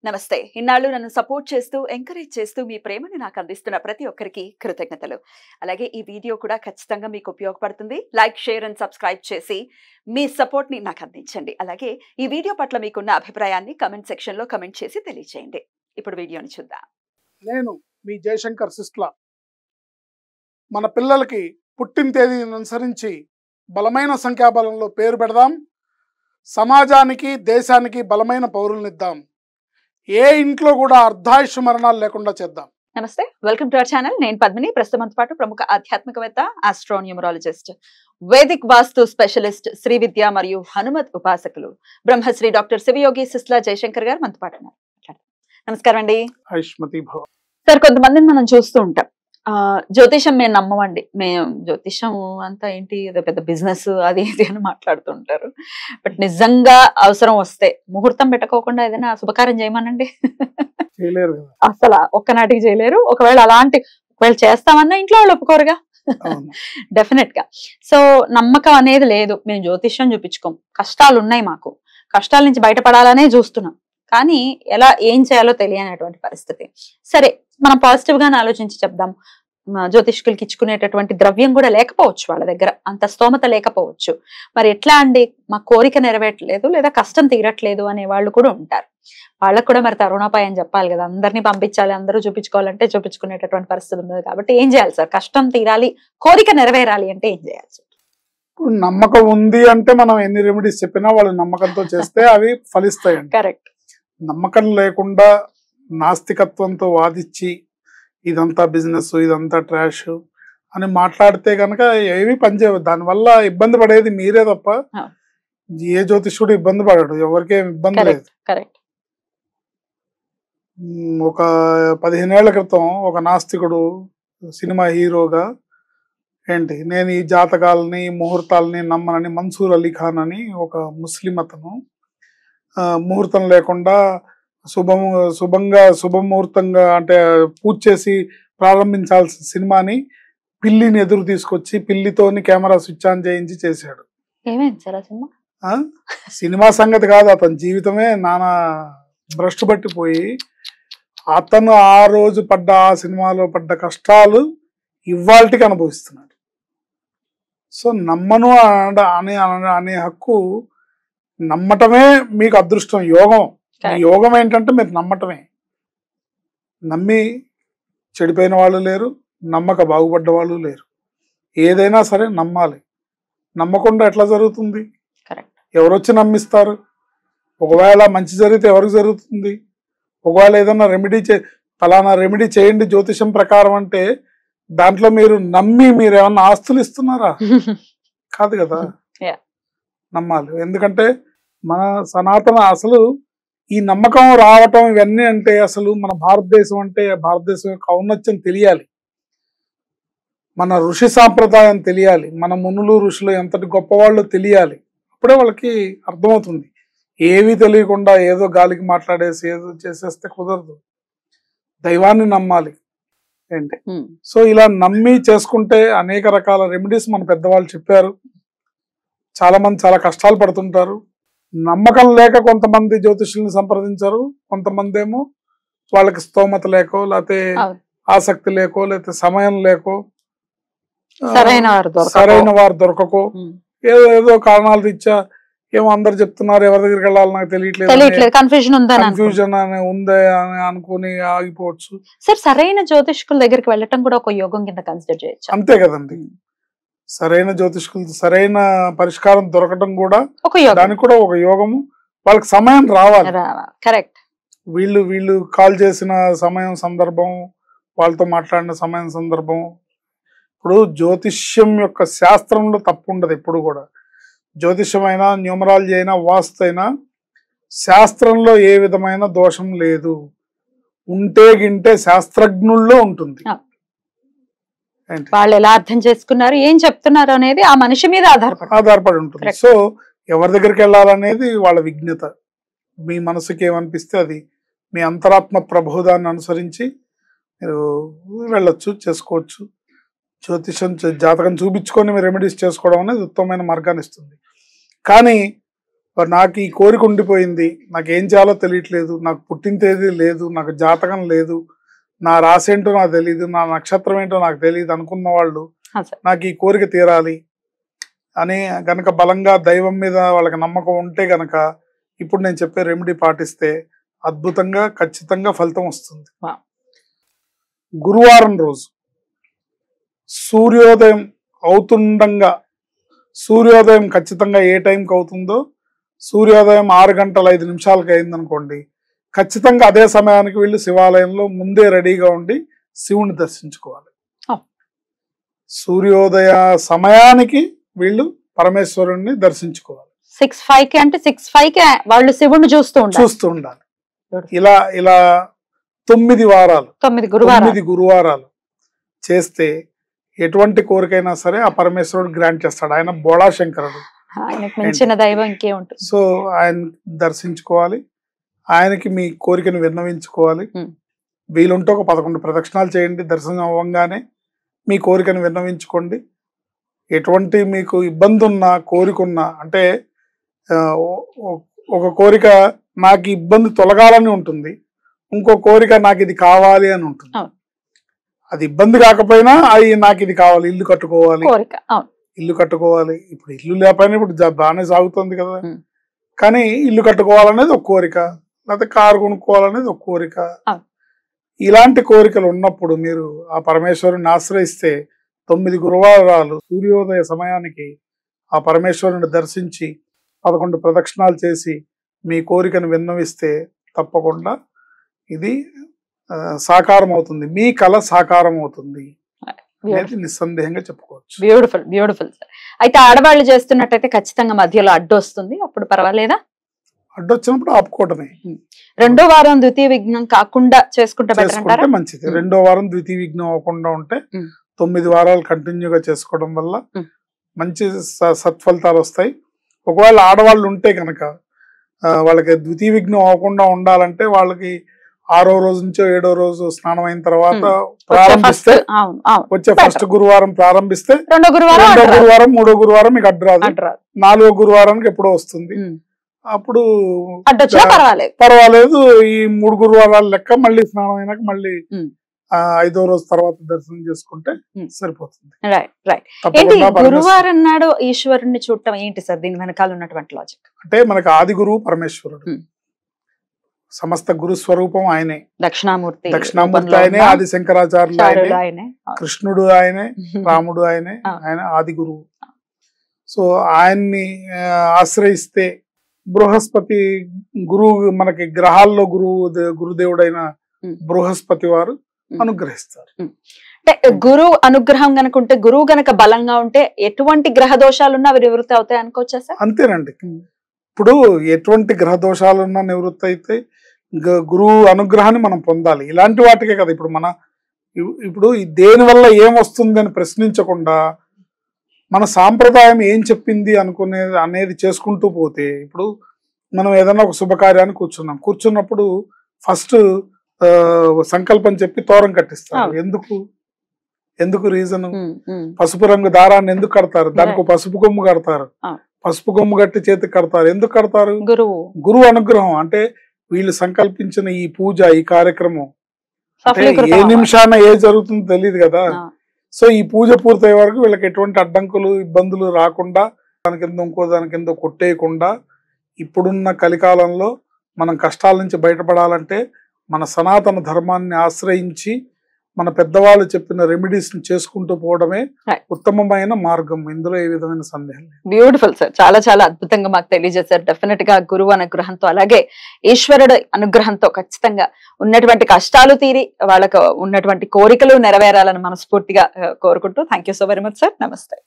నమస్తే. ఇన్నాళ్ళు నన్ను సపోర్ట్ చేస్తూ, ఎంకరేజ్ చేస్తూ మీ ప్రేమను నాకు అందిస్తున్న ప్రతి ఒక్కరికి కృతజ్ఞతలు. అలాగే ఈ వీడియో కూడా ఖచ్చితంగా మీకు ఉపయోగపడుతుంది. లైక్, షేర్ అండ్ సబ్స్క్రైబ్ చేసి మీ సపోర్ట్‌ని నాకు అందించండి. అలాగే ఈ వీడియో పట్ల మీకున్న అభిప్రాయాన్ని కామెంట్ సెక్షన్‌లో కామెంట్ చేసి తెలియజేయండి. ఇప్పుడు వీడియోని చూద్దాం. నేను మీ జయశంకర్ సిస్ట్ల. మన పిల్లలకి పుట్టిన తేదీని అనుసరించి బలమైన సంఖ్యాబలంలో పేరు పెడదాం. సమాజానికి, దేశానికి బలమైన పౌరులనిద్దాం. ఏ ఇంట్లో కూడా అర్ధాయుష్ మరణాలు లేకుండా చేద్దాం. నమస్తే. Welcome to our channel. నేను పద్మిని. ప్రస్తుతంతో పాటు ప్రముఖ ఆధ్యాత్మికవేత్త, ఆస్ట్రోన్యూమరాలజిస్ట్, వేదిక్ వాస్తు స్పెషలిస్ట్, శ్రీ విద్య మరియు హనుమత్ ఉపాసకులు బ్రహ్మశ్రీ డాక్టర్ శివయోగి సిస్ట్ల జయశంకర్ గారు మనతో పాటు ఉన్నారు. నమస్కారం అండి. ఆయుష్మతి భవ. సార్, కొంతమందిని మనం చూస్తూ ఉంటాం, జ్యోతిషం మేము నమ్మమండి, మేము జ్యోతిషం అంతా ఏంటి, ఏదో పెద్ద బిజినెస్ అది ఇది అని మాట్లాడుతుంటారు. బట్ నిజంగా అవసరం వస్తే ముహూర్తం పెట్టుకోకుండా ఏదైనా శుభకార్యం చేయమనండి, చేయలేరు కదా. అసలు ఒక్కనాటికి చేయలేరు. ఒకవేళ చేస్తామన్నా ఇంట్లో వాళ్ళు ఒప్పుకోరుగా. డెఫినెట్ గా. సో నమ్మకం అనేది లేదు. మేము జ్యోతిష్యం చూపించుకోం. కష్టాలు ఉన్నాయి, మాకు కష్టాల నుంచి బయటపడాలనే చూస్తున్నాం, కానీ ఏం చేయాలో తెలియనటువంటి పరిస్థితి. సరే, మనం పాజిటివ్ గానే ఆలోచించి చెప్దాం. జ్యోతిష్కులకి ఇచ్చుకునేటటువంటి ద్రవ్యం కూడా లేకపోవచ్చు, వాళ్ళ దగ్గర అంత స్తోమత లేకపోవచ్చు. మరి ఎట్లా అండి, మా కోరిక నెరవేరట్లేదు లేదా కష్టం తీరట్లేదు అనే వాళ్ళు కూడా ఉంటారు. వాళ్ళకు కూడా మరి తరుణోపాయం చెప్పాలి కదా. అందరినీ పంపించాలి, అందరూ చూపించుకోవాలంటే చూపించుకునేటటువంటి పరిస్థితి ఉంది. కాబట్టి ఏం చేయాలి సార్? కష్టం తీరాలి, కోరిక నెరవేరాలి అంటే ఏం చేయాలి సార్? ఇప్పుడు నమ్మకం ఉంది అంటే మనం ఎన్ని రెమెడీస్ చెప్పినా వాళ్ళు నమ్మకంతో చేస్తే అవి ఫలిస్తాయండి. కరెక్ట్. నమ్మకం లేకుండా నాస్తికత్వంతో వాదిచ్చి ఇదంతా బిజినెస్, ఇదంతా ట్రాష్ అని మాట్లాడితే కనుక ఏవి పనిచేయవు. దానివల్ల ఇబ్బంది పడేది మీరే తప్ప ఏ జ్యోతిష్యుడు ఇబ్బంది పడాడు, ఎవరికేం ఇబ్బంది లేదు. కరెక్ట్. ఒక 15 ఏళ్ల క్రితం ఒక నాస్తికుడు సినిమా హీరోగా నేను ఈ జాతకాలని, ముహూర్తాలని నమ్మనని మన్సూర్ అలీ ఖాన్ అని ఒక ముస్లిం అతను ముహూర్తం లేకుండా శుభముహూర్తంగా అంటే పూజ చేసి ప్రారంభించాల్సిన సినిమాని పిల్లిని ఎదురు తీసుకొచ్చి పిల్లితోని కెమెరా స్విచ్ ఆన్ చేయించి చేశాడు. ఏమైంది సార్ ఆ సినిమా? సినిమా సంగతి కాదు, అతని జీవితమే నానా భ్రష్టు పట్టిపోయి అతను ఆ రోజు పడ్డ, ఆ సినిమాలో పడ్డ కష్టాలు ఇవాళకి అనుభవిస్తున్నాడు. సో నమ్మను అనే హక్కు, నమ్మటమే మీకు అదృష్టం, యోగం. యోగం ఏంటంటే మీరు నమ్మటమే. నమ్మి చెడిపోయిన వాళ్ళు లేరు, నమ్మక బాగుపడ్డ వాళ్ళు లేరు. ఏదైనా సరే నమ్మాలి. నమ్మకుండా ఎట్లా జరుగుతుంది? ఎవరొచ్చి నమ్మిస్తారు? ఒకవేళ మంచి జరిగితే ఎవరికి జరుగుతుంది? ఒకవేళ ఏదన్నా ఫలానా రెమెడీ చేయండి జ్యోతిషం ప్రకారం అంటే దాంట్లో మీరు నమ్మి మీరు ఏమన్నా ఆస్తులు ఇస్తున్నారా? కాదు కదా. నమ్మాలి. ఎందుకంటే మన సనాతన అసలు ఈ నమ్మకం రావటం ఇవన్నీ అంటే అసలు మన భారతదేశం యొక్క ఔన్నత్యం తెలియాలి, మన ఋషి సాంప్రదాయం తెలియాలి, మన మునులు ఋషులు ఎంతటి గొప్పవాళ్ళు తెలియాలి. అప్పుడే వాళ్ళకి అర్థమవుతుంది. ఏవీ తెలియకుండా ఏదో గాలికి మాట్లాడేసి ఏదో చేసేస్తే కుదరదు. దైవాన్ని నమ్మాలి ఏంటి. సో ఇలా నమ్మి చేసుకుంటే అనేక రకాల రెమెడీస్ మన పెద్దవాళ్ళు చెప్పారు. చాలా మంది చాలా కష్టాలు పడుతుంటారు. నమ్మకం లేక కొంతమంది జ్యోతిష్యుల్ని సంప్రదించారు, కొంతమంది ఏమో వాళ్ళకి స్తోమత లేకో, లేకపోతే ఆసక్తి లేకో, లేకపోతే సమయం లేకో, సరైన వారు దొరకకో, ఏదో కారణాలు ఇచ్చా ఏమో అందరు చెప్తున్నారు, ఎవరి దగ్గరికి వెళ్ళాలి నాకు తెలియట్లేదు, కన్ఫ్యూజన్ అని ఉందే అని అనుకుని ఆగిపోవచ్చు. సార్, సరైన జ్యోతిష్కుల దగ్గరికి వెళ్ళటం కూడా ఒక యోగం కింద కన్సిడర్ చేయొచ్చు. అంతే కదండి. సరైన జ్యోతిష్కులు సరైన పరిష్కారం దొరకటం కూడా దానికి కూడా ఒక యోగము. వాళ్ళకి సమయం రావాలి. కరెక్ట్. వీళ్ళు కాల్ చేసిన సమయం, సందర్భం, వాళ్ళతో మాట్లాడిన సమయం, సందర్భం. ఇప్పుడు జ్యోతిష్యం యొక్క శాస్త్రంలో తప్పు ఉండదు ఎప్పుడు కూడా. జ్యోతిష్యం అయినా, న్యూమరాలజీ అయినా, వాస్తు అయినా శాస్త్రంలో ఏ విధమైన దోషం లేదు. ఉంటే గింటే శాస్త్రజ్ఞుల్లో ఉంటుంది. వాళ్ళు ఎలా అర్థం చేసుకున్నారు, ఏం చెప్తున్నారు అనేది ఆ మనిషి మీద ఆధారపడి ఉంటుంది. సో ఎవరి దగ్గరికి వెళ్ళాలనేది వాళ్ళ విజ్ఞత. మీ మనసుకి ఏమనిపిస్తే అది, మీ అంతరాత్మ ప్రబోధాన్ని అనుసరించి మీరు వెళ్ళొచ్చు, చేసుకోవచ్చు. జ్యోతిషం జాతకం చూపించుకొని మీరు రెమెడీస్ చేసుకోవడం అనేది ఉత్తమమైన మార్గాన్ని ఇస్తుంది. కానీ నాకు ఈ కోరిక ఉండిపోయింది, నాకు ఏం చేయాలో తెలియట్లేదు, నాకు పుట్టిన తేదీ లేదు, నాకు జాతకం లేదు, నా రాశి ఏంటో నాకు తెలియదు, నా నక్షత్రం ఏంటో నాకు తెలియదు అనుకున్న వాళ్ళు నాకు ఈ కోరిక తీరాలి అని గనక బలంగా దైవం మీద వాళ్ళకి నమ్మకం ఉంటే గనక ఇప్పుడు నేను చెప్పే రెమెడీ పాటిస్తే అద్భుతంగా ఖచ్చితంగా ఫలితం వస్తుంది. గురువారం రోజు సూర్యోదయం అవుతుండగా, సూర్యోదయం ఖచ్చితంగా ఏ టైంకి అవుతుందో, సూర్యోదయం 6:05 అయిందనుకోండి, ఖచ్చితంగా అదే సమయానికి వీళ్ళు శివాలయంలో ముందే రెడీగా ఉండి శివుని దర్శించుకోవాలి. సూర్యోదయ సమయానికి వీళ్ళు పరమేశ్వరుణ్ణి దర్శించుకోవాలి. 6:05 అంటే 6:05 వాళ్ళు శివుని చూస్తూ ఉండాలి. ఇలా 9 వారాలు 9 గురువారాలు చేస్తే ఎటువంటి కోరికైనా సరే ఆ పరమేశ్వరుడు గ్రాంట్ చేస్తాడు. ఆయన బోళా శంకరుడు, మించిన దైవం ఇంకే ఉంటుంది. సో ఆయన దర్శించుకోవాలి, ఆయనకి మీ కోరికను విన్నవించుకోవాలి. వీలుంటే ఒక 11 ప్రదక్షిణాలు చేయండి. దర్శనం అవ్వగానే మీ కోరికను విన్నవించుకోండి. ఎటువంటి మీకు ఇబ్బంది ఉన్నా, కోరికున్నా, అంటే ఒక కోరిక నాకు ఇబ్బంది తొలగాలని ఉంటుంది, ఇంకో కోరిక నాకు ఇది కావాలి అని ఉంటుంది. అది ఇబ్బంది కాకపోయినా అది నాకు ఇది కావాలి, ఇల్లు కట్టుకోవాలి, ఇప్పుడు ఇల్లు లేకపోయినా ఇప్పుడు బాగానే సాగుతుంది కదా, కానీ ఇల్లు కట్టుకోవాలనేది ఒక కోరిక, లేకపోతే కారు కొనుక్కోవాలనేది ఒక కోరిక. ఇలాంటి కోరికలు ఉన్నప్పుడు మీరు ఆ పరమేశ్వరుని ఆశ్రయిస్తే 9 గురువారాలు సూర్యోదయ సమయానికి ఆ పరమేశ్వరుని దర్శించి 11 ప్రదక్షిణాలు చేసి మీ కోరికను విన్నవిస్తే తప్పకుండా ఇది సాకారం అవుతుంది, మీ కళ సాకారం అవుతుంది అనేది నిస్సందేహంగా చెప్పుకోవచ్చు. Beautiful sir. అయితే ఆడవాళ్ళు చేస్తున్నట్టయితే ఖచ్చితంగా మధ్యలో అడ్డు వస్తుంది, అప్పుడు పర్వాలేదా? అడ్డు వచ్చినప్పుడు ఆపుకోవటమే. రెండో వారం ద్వితీయ విఘ్నం కాకుండా చేసుకుంటే మంచిది. రెండో వారం ద్వితీయ విఘ్నం అవ్వకుండా ఉంటే 9 వారాలు కంటిన్యూగా చేసుకోవడం వల్ల మంచి సత్ఫలితాలు వస్తాయి. ఒకవేళ ఆడవాళ్ళు ఉంటే కనుక వాళ్ళకి ద్వితీయ విఘ్నం అవ్వకుండా ఉండాలంటే వాళ్ళకి 6వ రోజు నుంచో 7వ రోజు స్నానం అయిన తర్వాత ప్రారంభిస్తే, వచ్చే ఫస్ట్ గురువారం ప్రారంభిస్తే రెండో గురువారం 3వ గురువారం మీకు అడ్డు రాదు, 4వ గురువారానికి ఎప్పుడో వస్తుంది. అప్పుడు పర్వాలేదు. ఈ 3 గురువారాలు లెక్క మళ్ళీ స్నానం అయినాక మళ్ళీ 5వ రోజు తర్వాత దర్శనం చేసుకుంటే సరిపోతుంది. గురువారం నాడు ఈశ్వరుణ్ణి చూడటం ఏంటి సార్ దీని వెనకాల ఉన్నటువంటి లాజిక్? అంటే మనకు ఆది గురువు పరమేశ్వరుడు, సమస్త గురు స్వరూపం ఆయనే, దక్షిణామూర్తి ఆయనే, ఆది శంకరాచార్యులు ఆయనే, కృష్ణుడు ఆయనే, రాముడు ఆయనే, ఆయన ఆది గురువు. సో ఆయన్ని ఆశ్రయిస్తే బృహస్పతి గురువు, మనకి గ్రహాల్లో గురుదేవుడైన బృహస్పతి వారు అనుగ్రహిస్తారు. అంటే గురువు అనుగ్రహం గనక ఉంటే, గురువు గనక బలంగా ఉంటే ఎటువంటి గ్రహ దోషాలున్నా అవి నివృత్తి అవుతాయి అనుకోవచ్చా సార్? అంతేనండి. ఇప్పుడు ఎటువంటి గ్రహ దోషాలున్నా నివృత్తి అయితే గురువు అనుగ్రహాన్ని మనం పొందాలి. ఇలాంటి వాటికే కదా ఇప్పుడు దేని వల్ల ఏం వస్తుంది అని ప్రశ్నించకుండా మన సాంప్రదాయం ఏం చెప్పింది అనేది చేసుకుంటూ పోతే, ఇప్పుడు మనం ఏదైనా ఒక శుభకార్యాన్ని కూర్చున్నప్పుడు ఫస్ట్ సంకల్పం చెప్పి తోరం కట్టిస్తారు. ఎందుకు రీజన్? పసుపు రంగు దారాన్ని ఎందుకు కడతారు? దానికి పసుపు కొమ్ము కడతారు, పసుపు కొమ్ము కట్టి చేతికి కడతారు. ఎందుకు కడతారు? గురువు అనుగ్రహం. అంటే వీళ్ళు సంకల్పించిన ఈ పూజ, ఈ కార్యక్రమం ఏ నిమిషాన ఏ జరుగుతుందో తెలియదు కదా. సో ఈ పూజ పూర్తయ్యే వరకు వీళ్ళకి ఎటువంటి అడ్డంకులు, ఇబ్బందులు రాకుండా, దాని కింద కొట్టేయకుండా, ఇప్పుడున్న కలికాలంలో మనం కష్టాల నుంచి బయటపడాలంటే మన సనాతన ధర్మాన్ని ఆశ్రయించి మన పెద్దవాళ్ళు చెప్పిన రెమెడీస్ ని చేసుకుంటూ పోవడమే ఉత్తమమైన మార్గం. ఇందులో ఏ విధమైన సందేహం లేదు. బ్యూటిఫుల్ సార్, చాలా చాలా అద్భుతంగా మాకు తెలియజేశారు. డెఫినెట్ గా గురువు అనుగ్రహంతో, అలాగే ఈశ్వరుడు అనుగ్రహంతో ఖచ్చితంగా ఉన్నటువంటి కష్టాలు తీరి వాళ్ళకు ఉన్నటువంటి కోరికలు నెరవేరాలని మనస్ఫూర్తిగా కోరుకుంటూ, thank you so very much sir. నమస్తే.